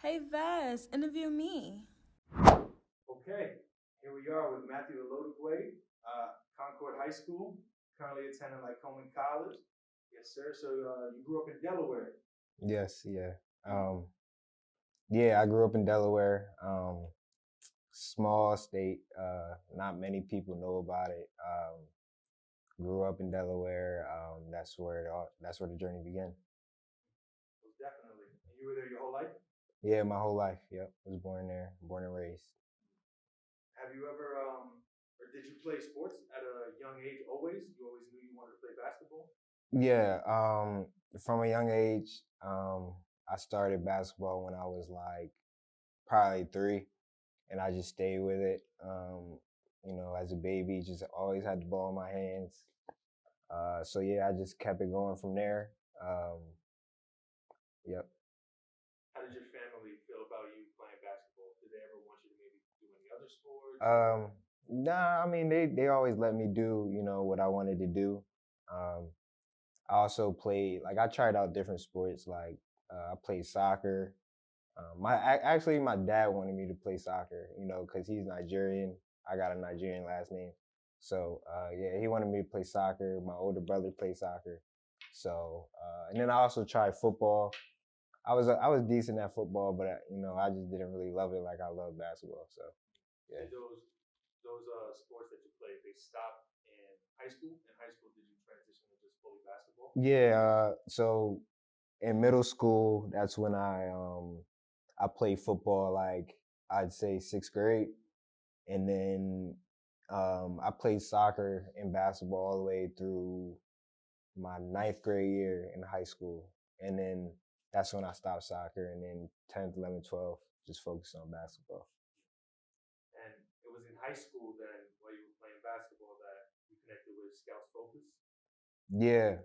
Hey Vaz, interview me. Okay, here we are with Matthew Ilodigwe, Concord High School, currently attending Lycoming College. Yes, sir. So you grew up in Delaware. Yes, yeah. Um, yeah, I grew up in Delaware. Small state. Not many people know about it. Grew up in Delaware. That's where the journey began. Most definitely. And you were there your whole life? Yeah, my whole life. Yep, was born there, born and raised. Have you ever, or did you play sports at a young age always? You always knew you wanted to play basketball? Yeah. From a young age, I started basketball when I was like probably 3, and I just stayed with it. As a baby, just always had the ball in my hands. So yeah, I just kept it going from there. Um, yep. How did your family feel about you playing basketball? Did they ever want you to maybe do any other sports? Nah, I mean they always let me do what I wanted to do. Um, I also played I tried out different sports I played soccer. Actually my dad wanted me to play soccer, because he's Nigerian. I got a Nigerian last name, so yeah, he wanted me to play soccer. My older brother played soccer, so and then I also tried football. I was decent at football, but I just didn't really love it like I love basketball. So yeah. Did those sports that you played, they stopped in high school? In high school, did you transition to just fully basketball? Yeah. So in middle school, that's when I played football I'd say 6th grade, and then I played soccer and basketball all the way through my 9th grade year in high school, and then that's when I stopped soccer, and then 10th, 11th, 12th just focused on basketball. And it was in high school then, while you were playing basketball, that you connected with Scouts Focus. Yeah.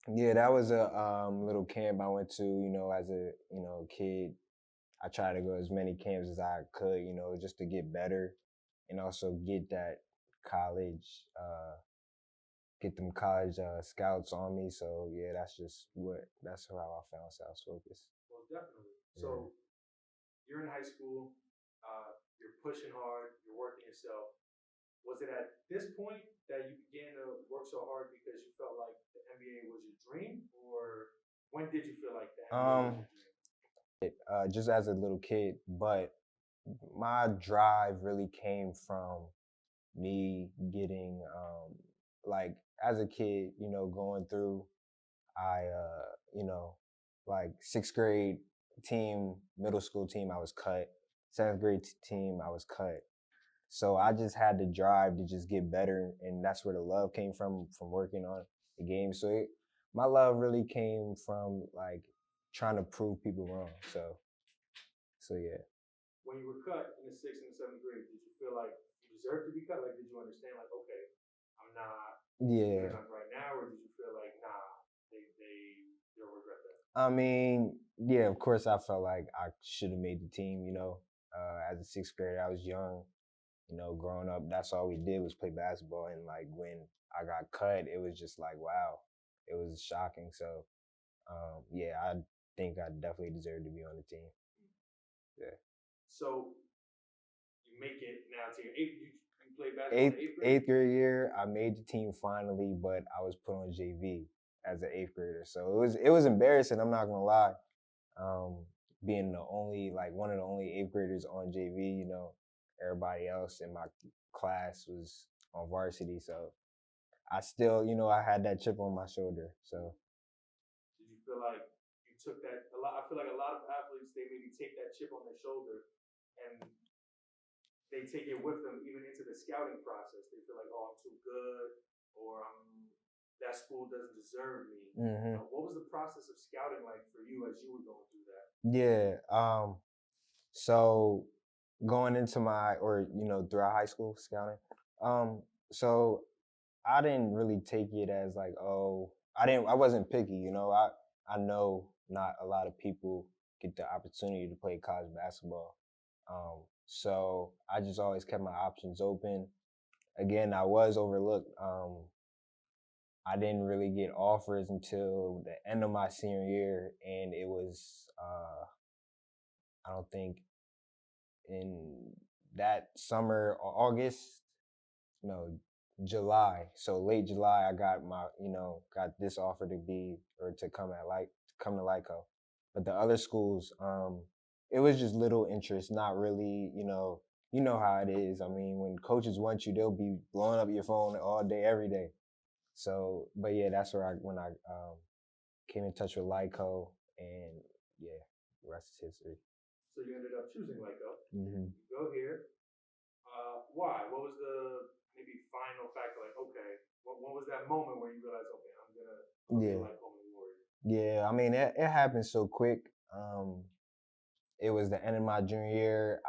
Yeah, that was a little camp I went to, as a, kid. I tried to go as many camps as I could, just to get better and also college, get them college scouts on me. So yeah, that's how I found South Focus. Well, definitely. Yeah. So you're in high school, you're pushing hard, you're working yourself. Was it at this point that you began to work so hard because you felt like the NBA was your dream, or when did you feel like the NBA was Um, your dream? just as a little kid, but my drive really came from me getting as a kid, going through I like 6th grade team, middle school team I was cut, 7th grade team I was cut. So I just had the drive to just get better, and that's where the love came from working on the game. So my love really came from trying to prove people wrong. So yeah. When you were cut in the 6th and the 7th grade, did you feel like you deserved to be cut? Like, did you understand, like, okay, I'm not good Yeah. enough right now, or did you feel like, nah, they'll regret that? I mean, yeah, of course I felt like I should have made the team, as a 6th grader. I was young, growing up, that's all we did was play basketball. And when I got cut, it was just like, wow, it was shocking. So, yeah, I think I definitely deserve to be on the team. Yeah. So you make it now to your eighth. You play basketball in Eighth the eighth grade. eighth grade year, I made the team finally, but I was put on JV as an 8th grader. So it was embarrassing. I'm not gonna lie. Um, Being the only one of the only 8th graders on JV, everybody else in my class was on varsity. So I still, I had that chip on my shoulder. So Did you feel like you took that a lot? I feel like a lot of athletes, they maybe take that chip on their shoulder and they take it with them even into the scouting process. They feel like, oh, I'm too good, or that school doesn't deserve me. What was the process of scouting like for you as you were going through that? yeah. So going into throughout high school scouting, so I didn't really take it as I wasn't picky. I know not a lot of people get the opportunity to play college basketball. So I just always kept my options open. Again, I was overlooked. I didn't really get offers until the end of my senior year, and it was I don't think in that summer or August, no, July. So late July, I got got this offer to come to Lyco. But the other schools, it was just little interest, not really, you know how it is. I mean, when coaches want you, they'll be blowing up your phone all day, every day. So, but yeah, that's when I came in touch with Lyco, and yeah, the rest is history. So you ended up choosing Lyco. Mm-hmm. You go here. Why? What was the maybe final factor? Like, okay, what was that moment where you realized, okay, I'm gonna be a Lycoming Warrior? Yeah, I mean, it happened so quick. It was the end of my junior year.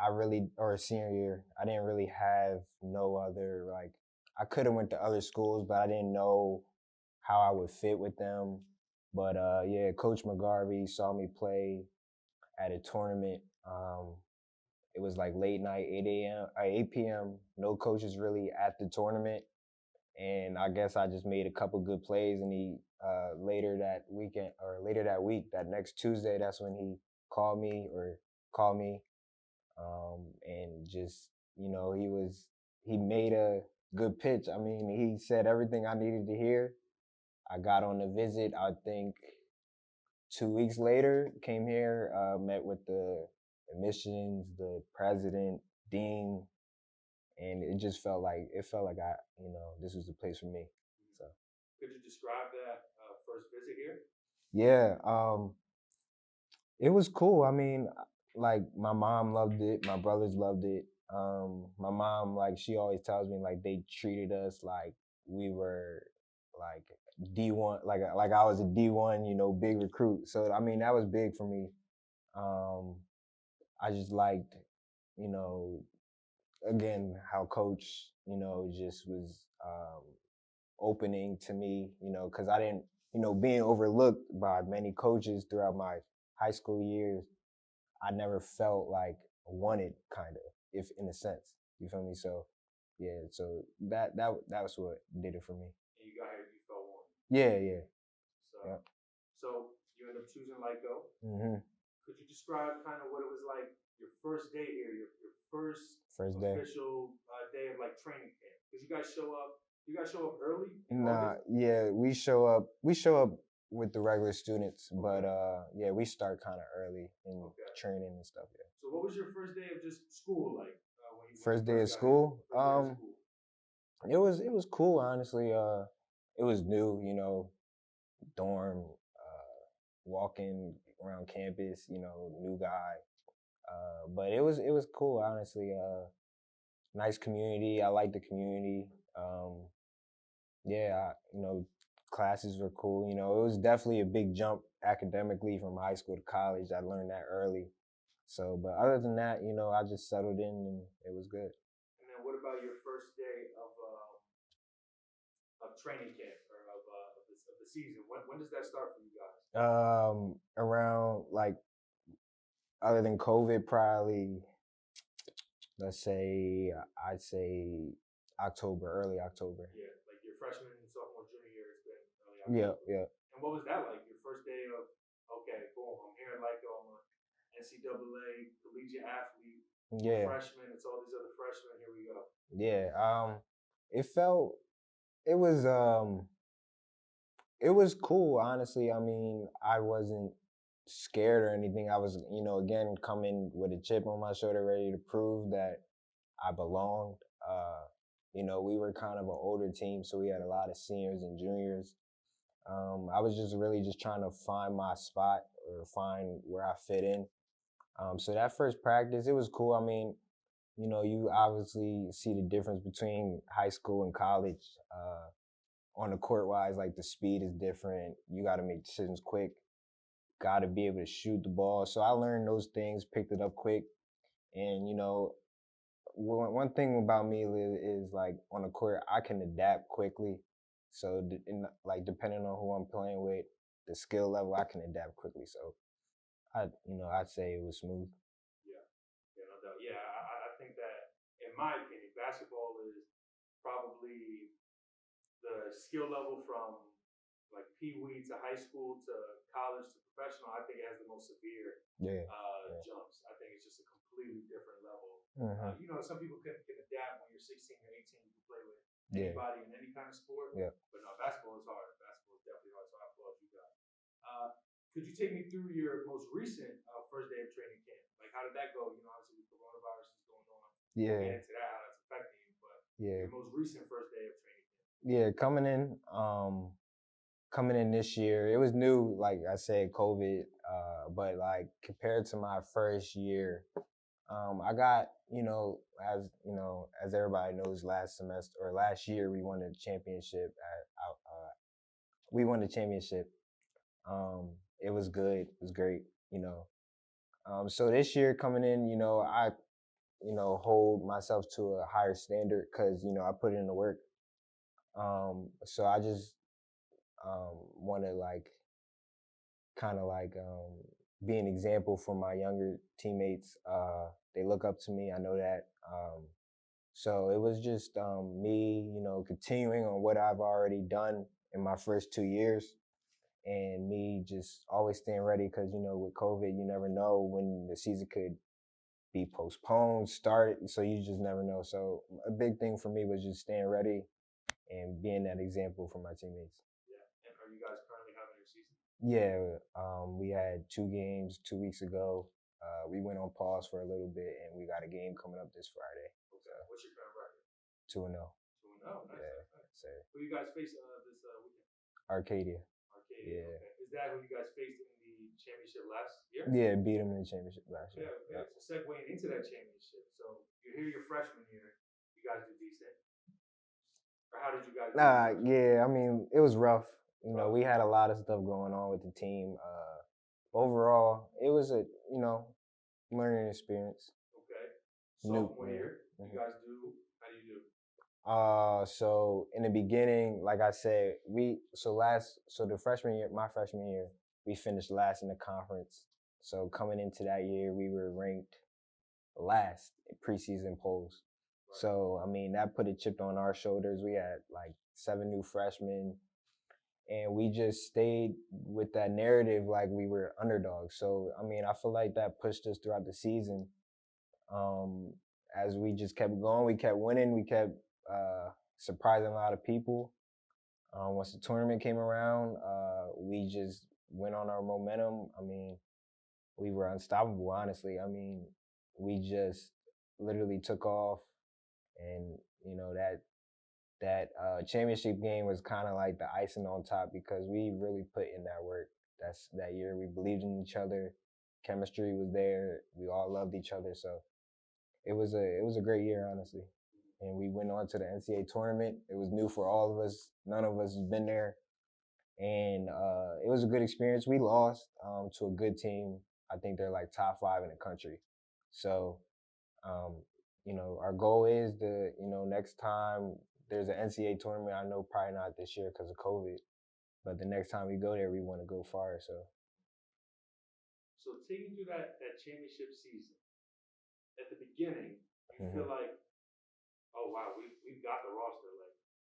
Or senior year, I didn't really have no other, like, I could have went to other schools, but I didn't know how I would fit with them. But yeah, Coach McGarvey saw me play at a tournament. It was like late night, 8 p.m. No coaches really at the tournament. And I guess I just made a couple good plays, and he later that week, that next Tuesday, that's when he called me, and just he made a good pitch. I mean, he said everything I needed to hear. I got on the visit. I think 2 weeks later, came here, met with the admissions, the president, dean, and it felt like I, this was the place for me. So, could you describe that first visit here? Yeah, it was cool. I mean, like, my mom loved it, my brothers loved it. My mom, like, she always tells me, like, they treated us like we were like D1, like I was a D1, big recruit. So I mean, that was big for me. I just liked, you know, again, how coach, just was opening to me, because I didn't, being overlooked by many coaches throughout my high school years, I never felt like wanted, kind of, if in a sense, you feel me? So yeah, so that was what did it for me. And you got here, you felt one. Yeah. So you end up choosing Lyco. Mm-hmm. Could you describe kind of what it was like your first day here, your first day. official day of like training camp? Because you guys show up early in Nah, August? yeah, we show up with the regular students, but yeah, we start kind of early in training and stuff. Yeah. So what was your first day of just school like? When you First day of school? It was cool, honestly. It was new, dorm, walking around campus, new guy. But it was cool, honestly. Nice community. I like the community. Yeah, classes were cool. It was definitely a big jump academically from high school to college. I learned that early. So, but other than that, I just settled in and it was good. And then what about your first day of training camp or of the season? When does that start for you guys? Around, like, other than COVID, probably, I'd say October, early October. Yeah, like your freshman, sophomore, junior year, it's been early October. Yeah. And what was that like? Your first day of, okay, boom, I'm here at Lyco, I'm a NCAA collegiate athlete. Yeah. Freshman, it's all these other freshmen. Here we go. Yeah. It was cool, honestly. I mean, I wasn't scared or anything. I was, again, coming with a chip on my shoulder, ready to prove that I belonged. We were kind of an older team, so we had a lot of seniors and juniors. I was just trying to find my spot or find where I fit in. So that first practice, it was cool. I mean, you obviously see the difference between high school and college. On the court wise, like, the speed is different. You got to make decisions quick. Got to be able to shoot the ball. So I learned those things, picked it up quick. And, one thing about me is, like, on the court, I can adapt quickly. So, depending on who I'm playing with, the skill level, I can adapt quickly. So, I'd say it was smooth. Yeah, no doubt. Yeah, I think that, in my opinion, basketball is probably the skill level from like pee-wee to high school to college to professional. I think it has the most severe jumps. I think it's Mm-hmm. Some people can adapt when you're 16 or 18. You can play with Yeah. anybody in any kind of sport. Yeah. But no, basketball is hard. Basketball is definitely hard. So I applaud you guys. Could you take me through your most recent first day of training camp? Like, how did that go? Obviously with coronavirus is going on. We'll Yeah. get into that, how that's affecting you. But Yeah. your most recent first day of training camp. Yeah, coming in this year, it was new, like I said, COVID, but like compared to my first year, I got, as everybody knows, last year we won the championship. We won the championship. It was good. It was great. So this year coming in, I hold myself to a higher standard because I put in the work. So I just want to kind of be an example for my younger teammates. They look up to me. I know that. So it was just me, continuing on what I've already done in my first 2 years, and me just always staying ready because with COVID, you never know when the season could be postponed, started, so you just never know. So a big thing for me was just staying ready and being that example for my teammates. Yeah. And are you guys currently having your season? Yeah, we had 2 games 2 weeks ago. We went on pause for a little bit, and we got a game coming up this Friday. Okay. What's your current record? 2-0. 2-0. Nice. Yeah. Nice. So Who you guys face this weekend? Arcadia. Arcadia. Yeah. Okay. Is that who you guys faced in the championship last year? Yeah, beat them in the championship last year. Okay. Yep. So segueing into that championship. So you're here your freshman year. You guys do decent. Or how did you guys do? Yeah, I mean, it was rough. We had a lot of stuff going on with the team. Overall, it was a, learning experience. Okay. Sophomore year, you guys do, how do you do? So in the beginning, like I said, my freshman year, we finished last in the conference. So coming into that year, we were ranked last in preseason polls. Right. So, I mean, that put a chip on our shoulders. We had like 7 new freshmen, and we just stayed with that narrative like we were underdogs. So, I mean, I feel like that pushed us throughout the season. As we just kept going, we kept winning, we kept surprising a lot of people. Once the tournament came around, we just went on our momentum. I mean, we were unstoppable, honestly. I mean, we just literally took off, and that championship game was kind of like the icing on top because we really put in that work. That year we believed in each other, chemistry was there, we all loved each other, so it was a great year, honestly. And we went on to the NCAA tournament. It was new for all of us. None of us has been there, and it was a good experience. We lost to a good team. I think they're like top 5 in the country. So, our goal is next time there's an NCAA tournament. I know probably not this year because of COVID, but the next time we go there, we want to go far. So take me through that championship season. At the beginning, you feel like, oh wow, we've got the roster. Like,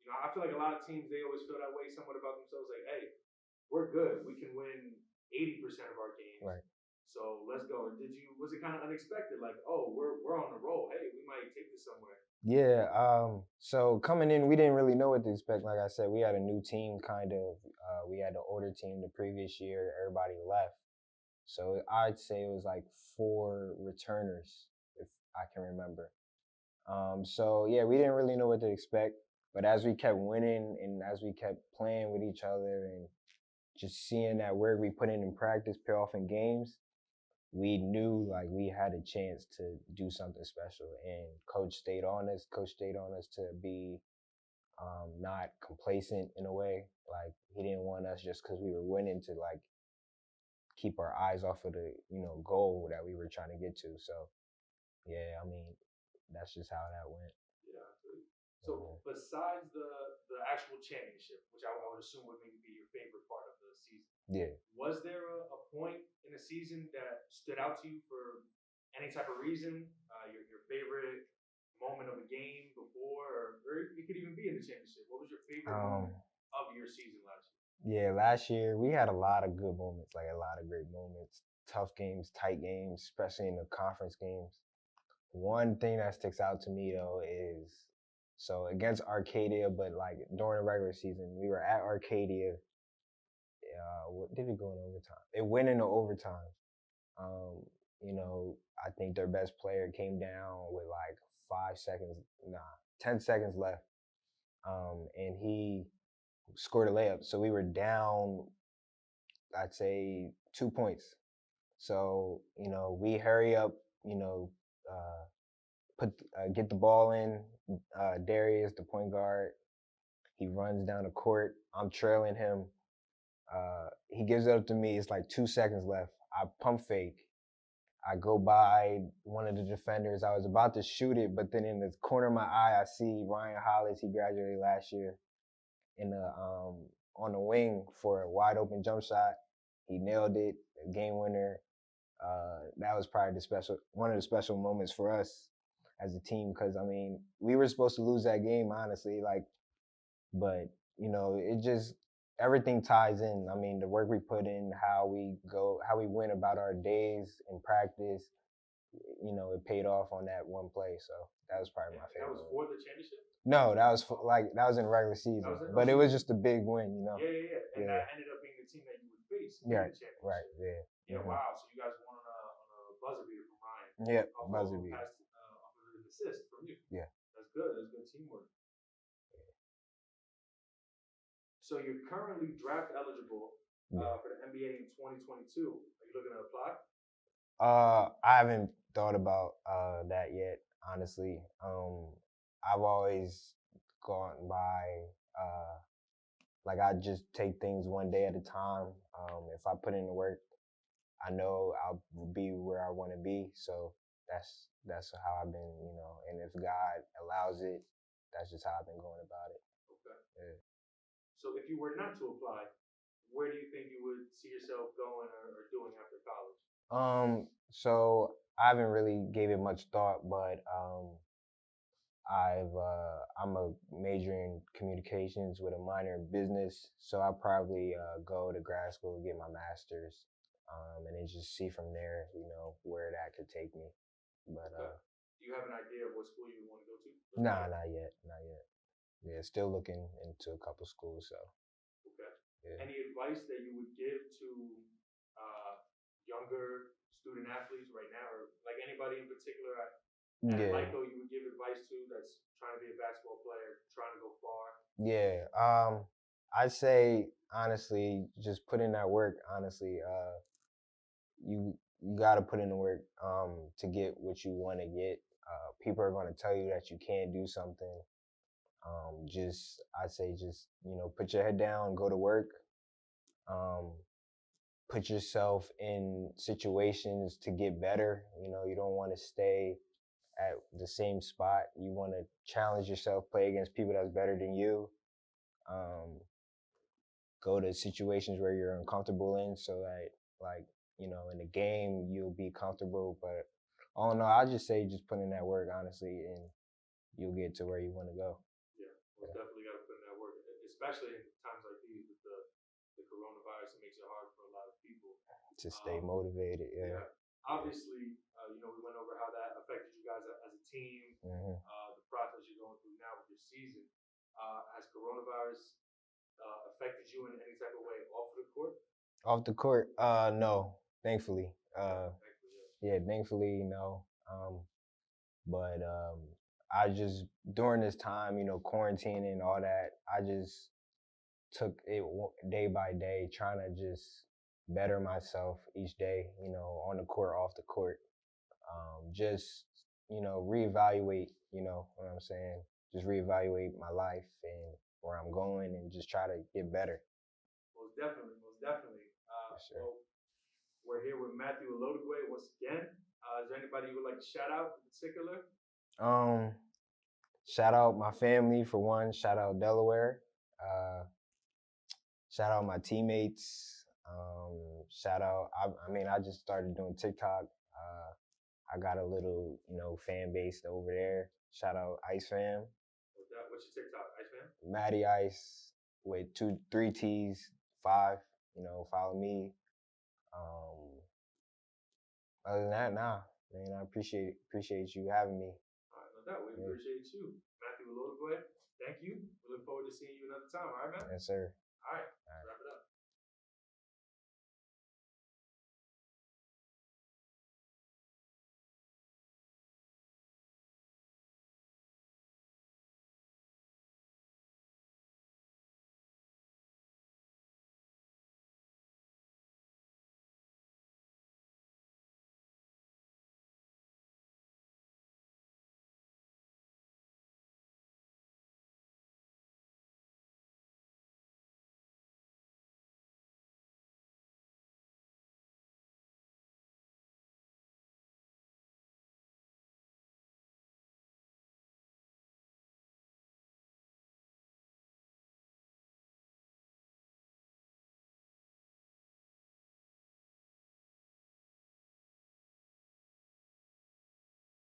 I feel like a lot of teams, they always feel that way somewhat about themselves. Like, hey, we're good. We can win 80% of our games. Right. So let's go. Was it kind of unexpected? Like, oh, we're on the roll. Hey, we might take this somewhere. Yeah. So coming in, we didn't really know what to expect. Like I said, we had a new team, kind of. We had the older team the previous year. Everybody left. So I'd say it was like 4 returners, if I can remember. So yeah, we didn't really know what to expect. But as we kept winning and as we kept playing with each other and just seeing that work we put in practice pay off in games, we knew like we had a chance to do something special. And Coach stayed on us. Coach stayed on us to be not complacent in a way. Like he didn't want us just because we were winning to like keep our eyes off of the goal that we were trying to get to. So yeah, I mean that's just how that went. Yeah. So besides the actual championship, which I would assume would maybe be your favorite part of the season, yeah, was there a point in the season that stood out to you for any type of reason? Your favorite moment of a game before, or it could even be in the championship. What was your favorite moment of your season last year? Yeah, last year we had a lot of good moments, like a lot of great moments. Tough games, tight games, especially in the conference games. One thing that sticks out to me though is so against Arcadia, but like during the regular season, we were at Arcadia. What did it go in overtime? It went into overtime. Um, I think their best player came down with like 5 seconds, 10 seconds left, and he scored a layup. So we were down, I'd say 2 points. So we hurry up, put get the ball in. Darius, the point guard, he runs down the court. I'm trailing him. He gives it up to me. It's like 2 seconds left. I pump fake. I go by one of the defenders. I was about to shoot it, but then in the corner of my eye, I see Ryan Hollis. He graduated last year in the on the wing for a wide open jump shot. He nailed it, a game winner. That was probably one of the special moments for us as a team because we were supposed to lose that game, honestly. But it just everything ties in. The work we put in, how we went about our days in practice. It paid off on that one play. So that was probably my favorite. That was for the championship? No, that was in regular season, but it was just a big win, Yeah. And that ended up being the team that you would face in the championship. Right. Yeah. Yeah. Mm-hmm. Wow. So you guys won on a buzzer beater from Ryan. Yeah, buzzer beater. Off of an assist from you. Yeah. That's good. That's good teamwork. So you're currently draft eligible for the NBA in 2022. Are you looking to apply? I haven't thought about that yet, honestly. I've always gone by I just take things one day at a time. If I put in the work, I know I'll be where I want to be. So that's how I've been, and if God allows it, that's just how I've been going about it. Okay. Yeah. So if you were not to apply, where do you think you would see yourself going or doing after college? So I haven't really gave it much thought, but I'm a major in communications with a minor in business. So I'll probably go to grad school, get my master's, and then just see from there, where that could take me. But do you have an idea of what school you want to go to? Nah, not yet. Yeah, still looking into a couple schools. So. Okay. Yeah. Any advice that you would give to younger student athletes right now, or like anybody in particular at Lyco you would give advice to that's trying to be a basketball player, trying to go far? Yeah. I'd say honestly, just put in that work. Honestly, you got to put in the work to get what you want to get. People are going to tell you that you can't do something. I'd say put your head down, go to work. Put yourself in situations to get better. You don't want to stay at the same spot. You want to challenge yourself, play against people that's better than you. Go to situations where you're uncomfortable in, so that in the game you'll be comfortable. But all in all, I just say just put in that work, honestly, and you'll get to where you want to go. Yeah, definitely got to put in that work, especially in times like these with the coronavirus. It makes it hard for a lot of people to stay motivated. Yeah. Obviously, we went over how that affected you guys as a team. Mm-hmm. The process you're going through now with your season. Has coronavirus affected you in any type of way off the court? Off the court, no. Thankfully, thankfully, no. But I just during this time, quarantine and all that, I just took it day by day, trying to just better myself each day. On the court, off the court, just reevaluate. You know what I'm saying? Just reevaluate my life and where I'm going, and just try to get better. Most definitely. Sure. Well, we're here with Matthew Ilodigwe once again. Is there anybody you would like to shout out in particular? Shout out my family for one. Shout out Delaware. Shout out my teammates. Shout out. I just started doing TikTok. I got a little, fan base over there. Shout out Ice Fam. What's your TikTok, Ice Fam? Matty Ice with 3 T's, 5. Follow me. Other than that, nah. Man, I appreciate you having me. All right, no doubt. We appreciate you. Matthew Ilodigwe, thank you. We look forward to seeing you another time. All right, man? Yes, sir. All right. All right.